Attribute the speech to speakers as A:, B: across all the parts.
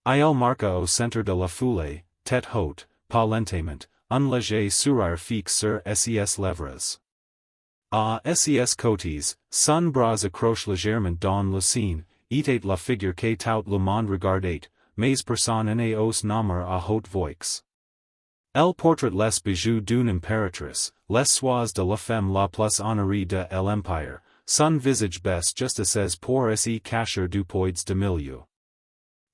A: Il marca au centre de la foulée, tête haute, pas lentement, un léger sourire fixe sur ses lèvres. Ses côtés, son bras accroche légèrement dans le sein, était la figure que tout le monde regardait, mais personne ne ose nommer à haute voix. Elle portrait les bijoux d'une impératrice, les soins de la femme la plus honorée de l'empire, son visage baisse juste assez pour se cacher du poids de milieu.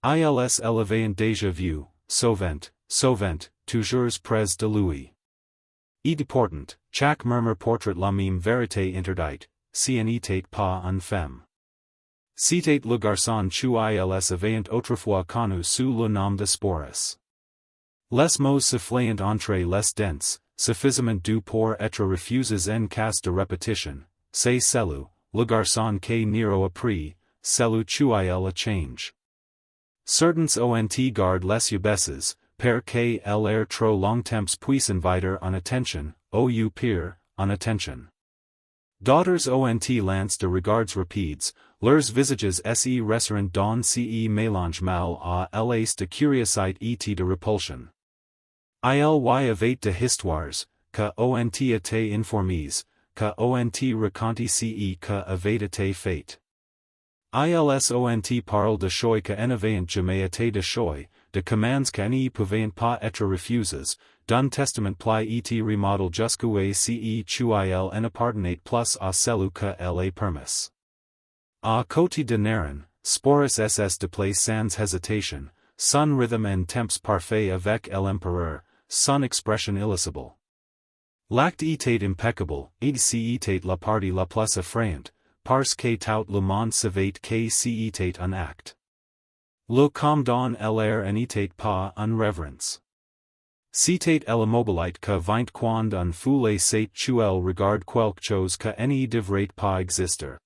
A: Ils élevaient déjà vu, souvent, toujours près de lui. Et deportant, chaque murmure portrait la même vérité interdite, si en était pas une femme. C'était le garçon qu'ils avaient autrefois connu sous le nom de Sporus. Les mots sifflant entre les dents, suffisamment doux pour être refusés en cas de répétition, c'est celui, le garçon que Néron a pris, celui qu'il a change. Certains ont garde les yeux per que l'air trop longtemps puisse inviter en attention, ou pire, en attention. D'autres ont lance de regards rapides, leurs visages se resserrent dans ce mélange mal à l'aise de curiosité et de repulsion. Il y avait de histoires, que ont été informés, que ont raconté ce que avait été fait. Ils ont parlé de choses que n'avaient jamais été de choses, de commands que ne pouvaient pas être refusés, d'un testament pli et remodel jusqu'où ce qu'il en appartenait plus à celui que elle permis. À côté de Néron, Sporus ss de place sans hésitation, son rhythm en temps parfait avec l'empereur, son expression illisible. L'acte était impeccable, et si était la partie la plus effrayante, parce que tout le monde savait que si était un acte. Le comme dans l'air n'était pas une révérence. C'était l'immobilité que vint quand un foule sait qu'elle regarde quelque chose que ne devrait pas exister.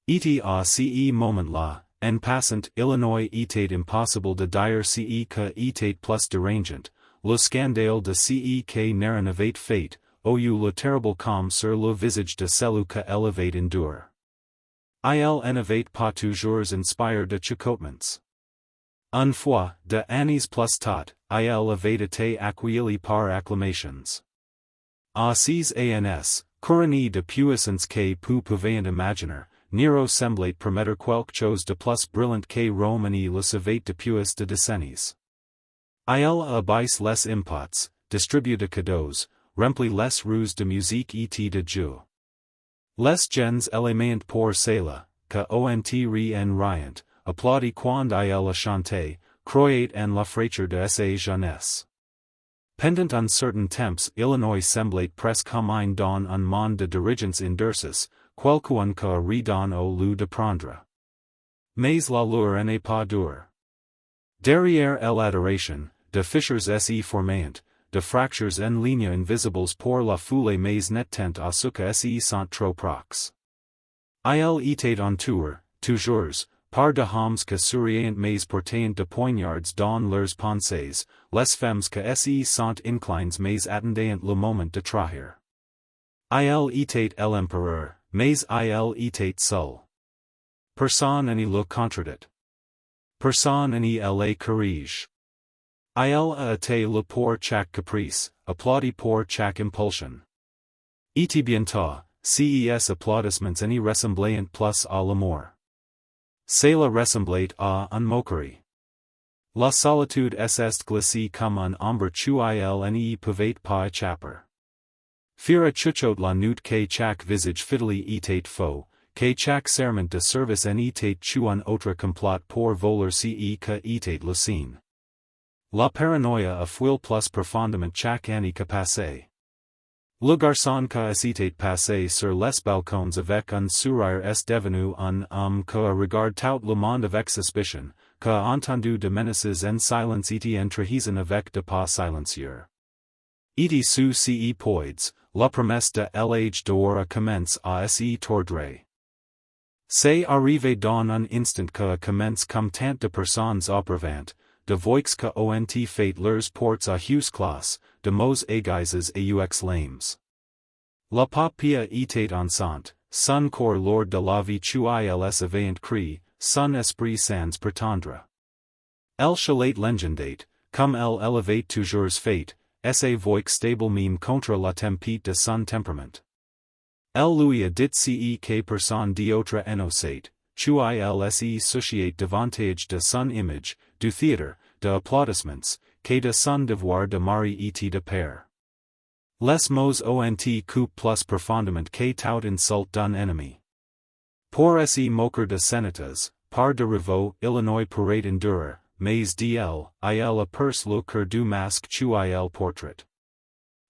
A: Et à ce moment-là, en passant Illinois était impossible de dire ce que était plus dérangeant, le scandale de ce que Néron avait fait, ou le terrible comme sur le visage de celui que elle avait enduré. Il n'avait pas toujours inspiré de choquements. Une fois, de années plus tard, il avait été accueilli par acclamations. À ces ans, couronné de puissance que peu pouvaient imaginer, Néron semblait promettre quelque chose de plus brillant que Romain le savait depuis de décennies. Il abaisse les impots, distribue de cadeaux, remplit les rues de musique et de jeux. Les jeunes éléments pour cela, que ont ri en riant, applaudit quand il a chanté, croyait en la fraîcheur de sa jeunesse. Pendant un certain temps Illinois semblait presque comme dans un monde de dirigeants indurcis, quelqu'un que ri dans au lieu de prendre. Mais l'allure n'est pas dure. Derrière l'adoration, de fissures se formant, de fractures en lignes invisibles pour la foule mais n'étant à ce que se sont trop proches. Il était entouré, toujours, par de hommes que souriant mais portant de poignards dans leurs pensées, les femmes que se sont inclines mais attendant le moment de trahir. Il était l'empereur, mais il était seul. Personne ne le contredit. Personne ne le corrige. Il a été le pour chaque caprice, applaudi pour chaque impulsion. Et bientôt, ces applaudissements ne ressemblaient plus à l'amour. Cela ressemblait à une moquerie. La solitude est glacée comme un ombre qu'il ne pouvait pas échapper. Fira chuchote la nuit que chaque visage fidèle était faux, que chaque serment de service n'était qu'un autre complot pour voler ce que était le sien. La paranoïa a fouillé plus profondément chaque année que passé. Le garçon que s'était passé sur les balcons avec un sourire est devenu un homme que regarde tout le monde avec suspicion, que a entendu de menaces en silence et en trahison avec de pas silencieux. Et sous ce poids, la promesse de l'âge d'or commence à se tordre. C'est arrivé dans un instant que commence comme tant de personnes auparavant, de voix que ont fait leurs portes à huis clos, de mots aiguises et ux lames. La papilla était enceinte, son corps lord de la vie qu'ils avaient cri, son esprit sans pretendre. Elle chalet legendate, comme elle elevate toujours fate, essaie voix stable meme contre la tempête de son temperament. Elle lui a dit ce que personne d'autre innocate, tu il se sociate davantage de son image, du théâtre, de applaudissements, que de son devoir de mari et de père. Les mots ont coup plus profondément que tout insult d'un ennemi. Pour se moquer de sénatas, par de revaux, Illinois pourrait endurer, mais d'il a perce le cœur du masque tu il portrait.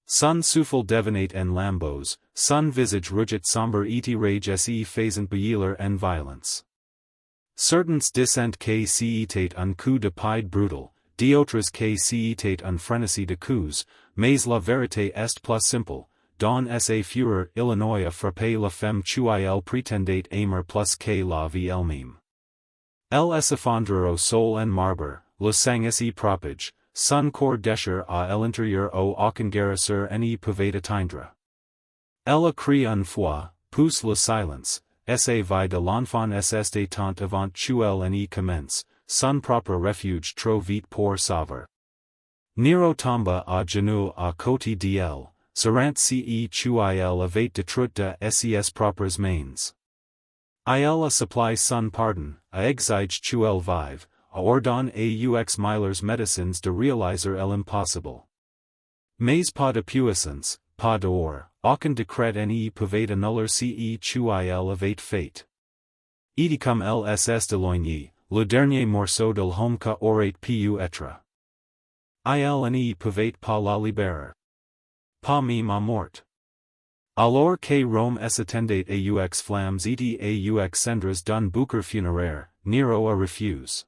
A: Son souffle devenait en lambeaux, son visage rouget sombre et rage se faisant bouillir en violence. Certains dissent que c'était un coup de pied brutal, d'autres que c'était un frénésie de coups, mais la vérité est plus simple, dans sa fureur Illinois a frappé la femme tu il prétendait aimer plus que la vie elle-même. Elle s'effondre au sol en marbre, le sang se propage, son corps déchire à l'intérieur au aucun guérisseur n'y pouvait atteindre. Elle a crié une fois, pousse le silence, sa vie de l'enfant est tant avant tu elle n'y commence, son propre refuge trop vite pour sauver. Néron tomba à genoux à côté d'elle, serant ce tu il avait détruit de ses propres mains. Il a supply son pardon, a exige tu el vive, a ordonne aux milers médecins de réaliser l'impossible. Mais pas de puissance, pas d'or, aucun décret n'y pouvait annuler ce tu il avait fait. Et comme elle éloignée, le dernier morceau de l'homme que aurait pu être. Il n'y pouvait pas la libérer. Pas même à mort. Alors que Rome s'attendait aux flammes et aux cendres d'un bouquet funéraire, Néron a refuse.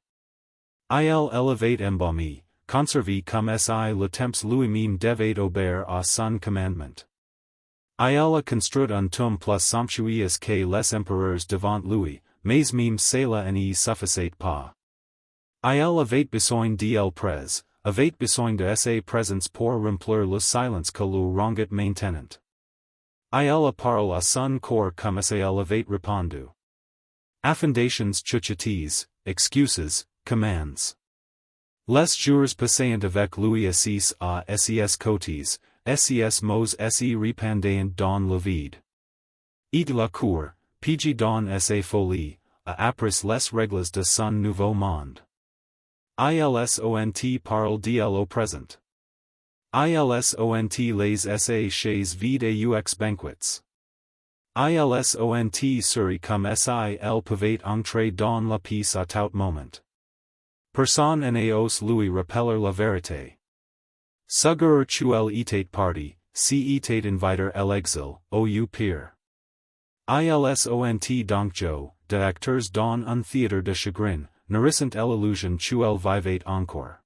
A: Il élevait embaumé, conservé comme si le temps lui-même devait obéir à son commandement. Il a construit un tombe plus somptueux que les empereurs devant lui, mais même cela n'y suffisait pas. Il avait besoin d'elle pres, avait besoin de sa présence pour remplir le silence que le rendait maintenant. Il a parlé à son corps comme si elle avait répondu. Affondations chuchotis, excuses, commands. Les jours passant avec lui assis à ses côtés, ses mots se répandaient dans le vide. Et la cour, pigi dans sa folie, a appris les règles de son nouveau monde. Ils parle d'elle au présent. Ils ont les sa chaises vides aux banquets. Ils ont suri comme si elle pouvait entrer dans la pièce à tout moment. Personne n'ose lui rappeler la vérité. Sugur tu el était parti, si était inviter l'exil, au pire. Ils ont donc jo, de acteurs dans un théâtre de chagrin, nourrissant l'illusion tu el vivait encore.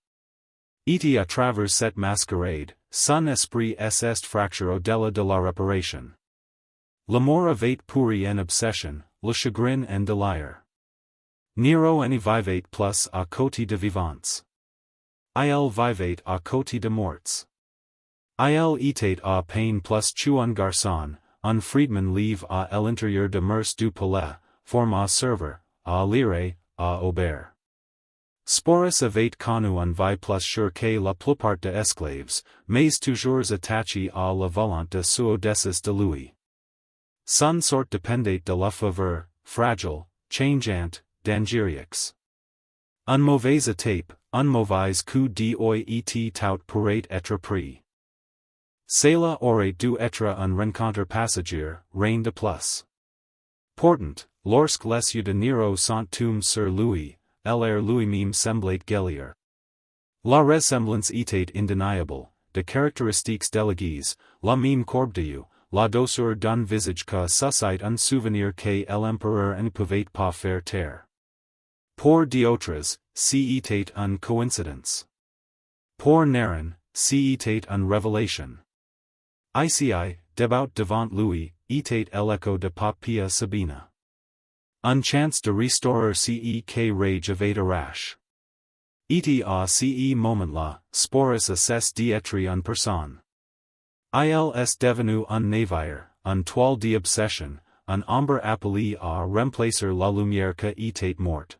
A: Et à travers cette masquerade, son esprit est fracturé au-delà de la réparation. L'amour avait pourri en obsession, le chagrin en délire. Néron n'y vivait plus à côté de vivants. Il vivait à côté de morts. Il était à peine plus tu un garçon, un freedman live à l'intérieur de mers du palais, forme à servir, à lire, à obéir. Sporus avait connu un vie plus sûr que la plupart des esclaves, mais toujours attaché à la volonté de suodessus de lui. Son sort dépendait de la faveur, fragile, changeante, d'Angeriax. Un mauvais étape, un mauvais coup d'oeil et tout pourrait être pris. Cela aurait dû être un rencontre passager, rien de plus. Pourtant, lorsque les yeux de Néron sont tombés sur lui, l'air lui-même semblait guérir. La ressemblance était indéniable, de caractéristiques déléguées, la même courbe d'yeux, la douceur d'un visage que suscite un souvenir que l'empereur ne pouvait pas faire taire. Pour d'autres, c'était une coïncidence. Pour Néron, c'était une révélation. Ici, debout devant lui, était l'écho de Poppaea Sabina. Une chance de restaurer ce que rage avait arraché. Et à ce moment-là, Sporus a cessé d'être une personne. Il est devenu un navire, une toile d'obsession, un ombre appelé à remplacer la lumière que était morte.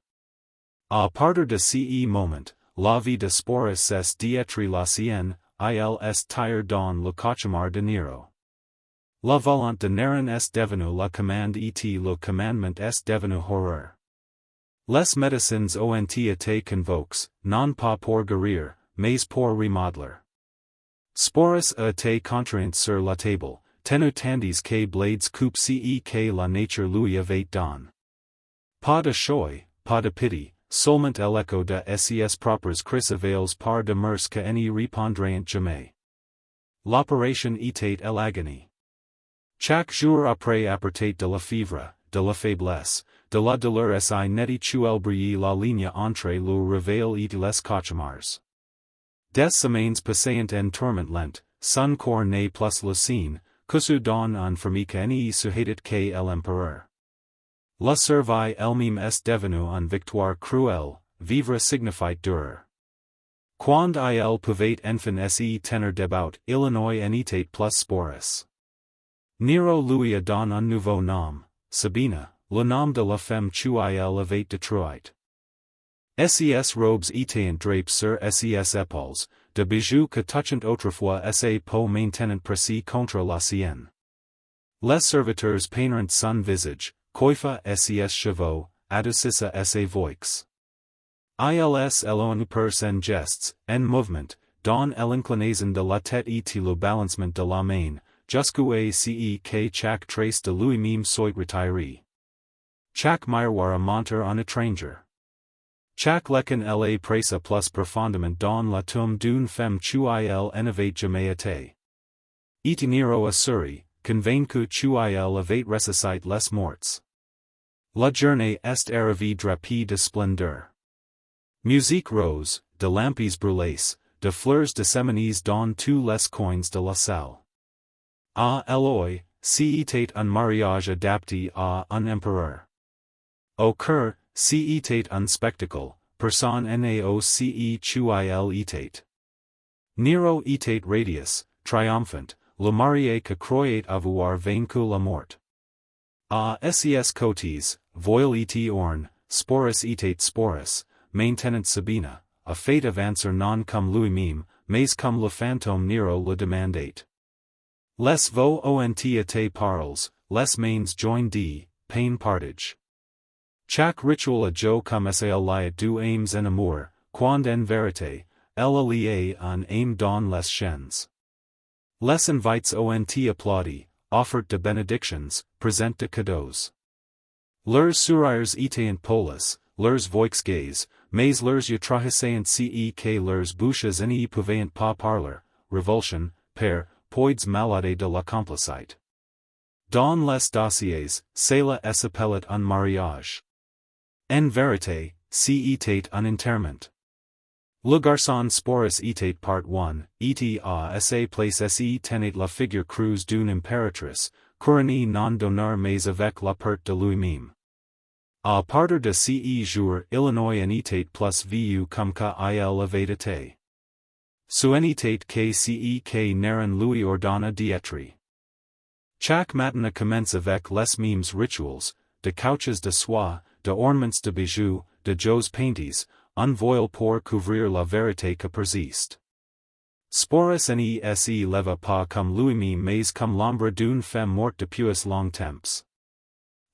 A: À partir de ce moment, la vie de Sporus es dietri la sienne, ils tire dans le cauchemar de Néron. La volante de Néron est devenue la commande et le commandement est devenu horreur. Les médecins ont été convoqués, non pas pour guérir, mais pour remodeler. Sporus a été contraint sur la table, tenu tandis que blades coupe que la nature lui avait don. Pas de choix, pas de pitié, seulement l'écho de ses propres cris avails par de mers que n'y répondront jamais. L'opération était l'agonie. Chaque jour après aparté de la fièvre, de la faiblesse, de la douleur si n'était tuel briller la ligne entre le réveil et les cauchemars. Des semaines passant en tourment lent, son corps n'est plus le signe, que se donne en famille que n'y sujetait que l'empereur. La survie elle-même est devenue une victoire cruelle, vivre signifiait douleur. Quand il pouvait enfin se tenir debout, Illinois en était plus Sporus. Néron lui a donné un nouveau nom, Sabina, le nom de la femme qu'il avait détruite. Ses robes étaient drapées sur ses épaules, de bijoux que touchant autrefois sa peau maintenant précis contre la sienne. Les serviteurs peignirent son visage, coiffa ses cheveux, adoucissa ses voix. Ils éloignent per en gestes, en mouvement, dans l'inclinaison de la tête et le balancement de la main, jusqu'où que chaque trace de lui-même soit retiré. Chaque miroir a montre en étranger. Chaque leçon la pressa plus profondément dans la tombe d'une femme qu'il n'avait jamais été. Et Néron assuré, convaincu qu'il avait ressuscité les morts. La journée est arrivée drapée de splendeur. Musique rose, de lampes brûlées, de fleurs disséminées dans tous les coins de la salle. À Eloi, c'était un mariage adapté à un empereur. Au cœur, c'était un spectacle, personne n'aussi qu'il était. Néron était radieux, triomphant, le marié que croyait avoir vaincu la mort. À ses côtés, voile était orne, Sporus était Sporus, maintenant Sabina, a fait avancer non comme lui-même, mais comme le fantôme Néron le demandait. Les voix ont été parles, les mains joined, pain partage. Chaque rituel a jo comme s'il du aimes en amour, quand en vérité, elle alliait un aime dans les chaînes. Les invites ont applaudi, offered de bénédictions, present de cadeaux. Leurs sourires étaient polis, leurs voix gaies, mais leurs yeux trahissaient que leurs bouches n'y pouvaient pas parler, revulsion, père, poids malade de la complicite. Dans les dossiers, cela s'appelait un mariage. En vérité, c'était un enterrement. Le garçon Sporus était part 1, était à sa place tenait la figure creuse d'une impératrice, couronnée non d'honneur mais avec la perte de lui-même. À partir de ce jour Illinois en était plus vieux comme que il avait été. Ce n'était que Néron lui ordonna d'être. Chaque matin commence avec les mêmes rituels, de couches de soie, de ornements de bijoux, de jos paintés, un voile pour couvrir la vérité que persiste. Sporus ne se leva pas comme lui-même mais comme l'ombre d'une femme morte depuis longtemps.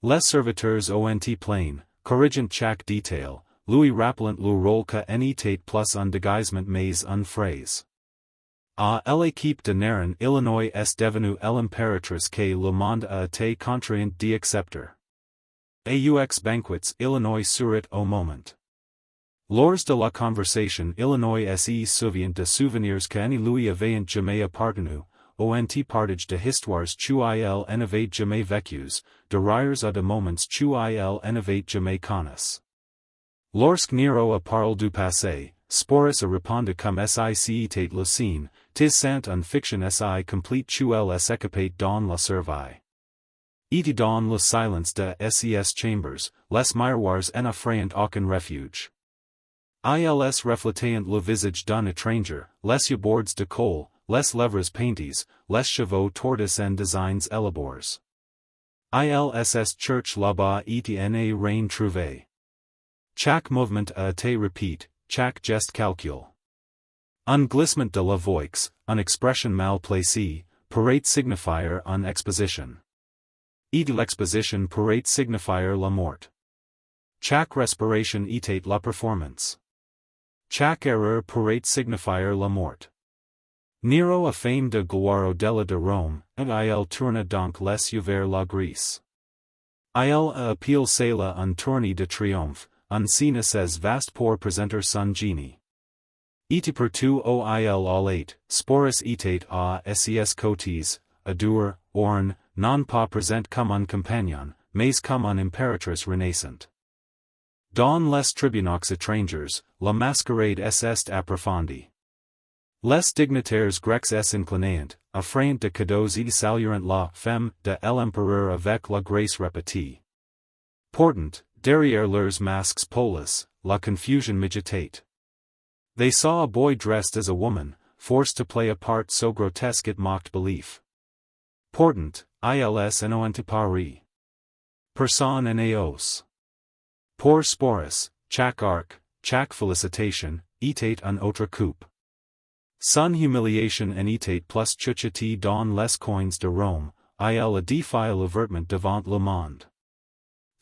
A: Les serviteurs ont plain, corrigeant chaque détail, lui rappelant le rôle que n'était plus un déguisement mais une phrase. À l'équipe de Néron Illinois est devenue l'impératrice que le monde a été contraint d'accepter. Aux banquets Illinois sourit au moment. Lors de la conversation Illinois se souvient de souvenirs que ne lui avaient jamais appartenu, ont partage de histoires qu'il n'avait jamais vécues, de rires à de moments qu'il n'avait jamais connus. Lorsque Néron a parlé du passé, Sporus a répondu comme si était le signe, tis sant une fiction si complete qu'il s'échappait dans la survie. Et dans le silence de ses chambers, les miroirs n'offrant aucun refuge. Ils reflétaient le visage d'un étranger, les yeux bords de colle, les lèvres paintés, les cheveux tortus en designs élabores. Ils church là-bas et ne rien trouvé. Chaque mouvement a été répété, chaque geste calcul. Un glissement de la voix, une expression mal placée, pourrait signifier une exposition. Et l'exposition pourrait signifier la mort. Chaque respiration était la performance. Chaque erreur pourrait signifier la mort. Nero a fame de gloire au-delà de Rome, et il tourna donc les yeux vers la Grèce. Il a appelé cela un tournée de triomphe, un signe assez vaste pour présenter son génie. Et pour tout au il allait, sporus était à ses côtés, à dur, orne, non pas présent comme un compagnon, mais comme une impératrice renaissante. Dans les tribunaux étrangers, la mascarade est approfondie. Les dignitaires grecs inclinant, offrant de cadeaux et saluant la femme de l'empereur avec la grâce répétée. Pourtant, derrière leurs masques polis, la confusion mijotait. They saw a boy dressed as a woman, forced to play a part so grotesque it mocked belief. Pourtant, ils en ont Paris. Personne en eos. Pour sporus, chaque arc, chaque félicitation, était un autre coup. Son humiliation en était plus chuchotis dans les coins de Rome, il a défié l'avertissement devant le monde.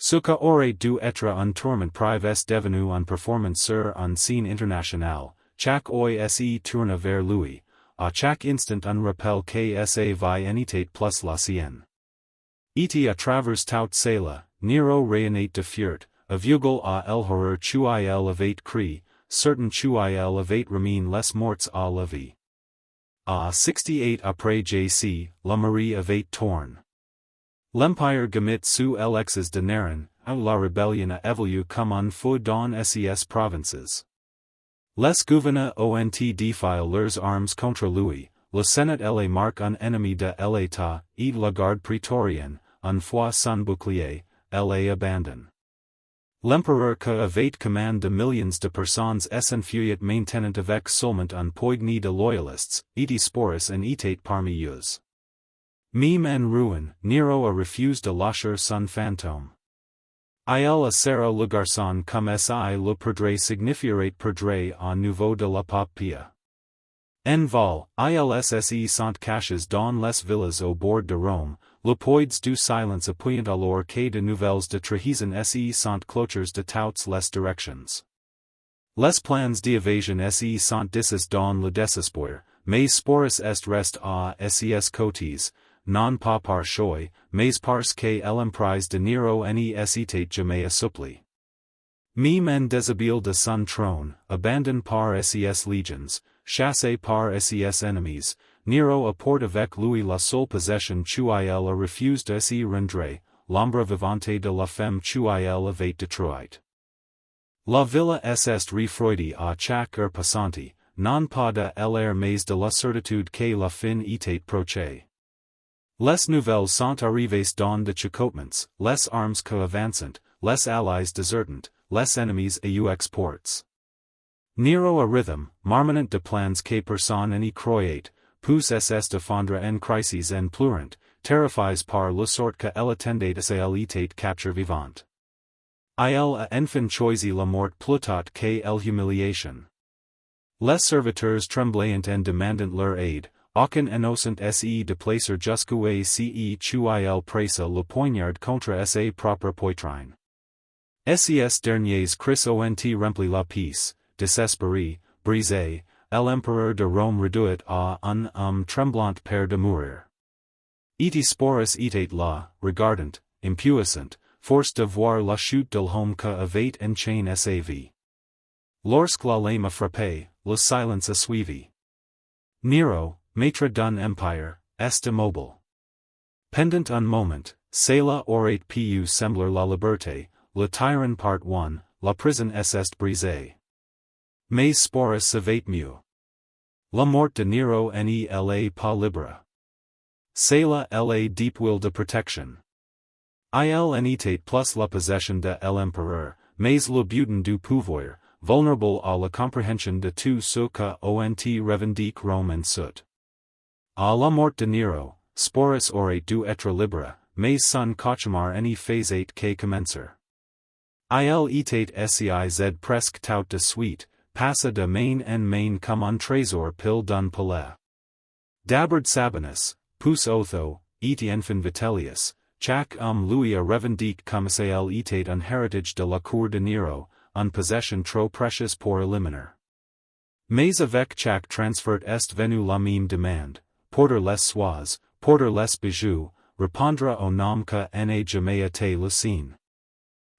A: Ce qui aurait dû être un tourment privé est devenu une performance sur une scène internationale, chaque œil se tourne vers lui, à chaque instant un rappel que sa vie en était plus la sienne. Et à travers tout cela, Nero rayonnait de fierté, aveugle à l'horreur qu'il avait cru, certain qu'il avait remis les morts à la vie. À 68 après JC, la Marie avait tourné. L'Empire gemit sous l'excès de Néron, la rébellion a évolué comme un feu dans ses provinces. Les gouverneurs ont défié leurs armes contre lui, le Sénat la marque un ennemi de l'État, et la garde prétorienne, une fois son bouclier, la abandonne. L'empereur que avait command de millions de personnes s'enfuit maintenant avec seulement un poignée de loyalistes, et sporus en était parmi eux. Même en ruine, Nero a refusé de lâcher son fantôme. Il a serré le garçon comme si le perdre signifierait perdre à nouveau de la papilla. En vol, ils sont cachés dans les villas au bord de Rome, le poids du silence appuyant alors que de nouvelles de trahison sont clochers de toutes les directions. Les plans d'évasion sont disses dans le désespoir, mais sporus est reste à ses côtés, non pas par choix, mais parce que l'emprise de Nero n'y était jamais assouplie. Même en déshabille de son trône, abandonné par ses légions, chassé par ses ennemis, Nero apporte avec lui la seule possession qu'il a refusé de se rendre, l'ombre vivante de la femme qu'il avait détruite. La villa est refroidie à chaque heure passante, non pas de l'air mais de la certitude que la fin était proche. Les nouvelles sont arrivées dans de choquements, les armes que avancent, les alliés désertant, les ennemis aux exports. Nero a rhythm, marminant de plans que personne n'y croyait, pousse de fondre en crises en pleurant, terrifies par le sort que elle attendait à elle était capture vivante. Il a enfin choisi la mort plutôt que l'humiliation. Les serviteurs tremblant en demandant leur aide, aucun innocent se déplacer jusqu'où ce qu'il presse le poignard contre sa propre poitrine. Ces derniers cris ont rempli la pièce, désespéré, brisé, l'empereur de Rome réduit à un homme tremblant père de mourir. Et sporus était là, regardant, impuissant, forcé de voir la chute de l'homme que avait enchaîné sa vie. Lorsque la lame a frappé, le silence a suivi. Nero, maître d'un empire, est immobile. Pendant un moment, cela aurait pu sembler la liberté, le tyran part 1, la prison est brisée. Mais sporus savait mieux. La mort de Nero n'est pas libre. Cela est deep will de protection. Il en était plus la possession de l'empereur, mais le butin du pouvoir, vulnérable à la compréhension de tout ce que ont revendique Rome en sud. À la mort de Nero, sporus aurait dû être libre, mais son cauchemar n'y faisait que commencer. Il était siz presque tout de suite, passa de main en main comme un trésor pile d'un palais. D'abord Sabinus, pus otho, et infin vitellius, chaque lui a revendique comme s'il était un héritage de la cour de Nero, une possession trop précieuse pour éliminer. Mais avec chaque transfert est venu la même demande, porter les soies, porter les bijoux, répondre au nom que n'a jamais été le sien.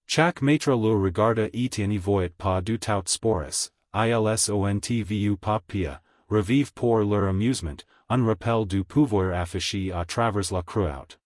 A: Chaque maître le regarda et n'y voyait pas du tout sporus, ils vu pas pia, revive pour leur amusement, un rappel du pouvoir affiché à travers la cruauté.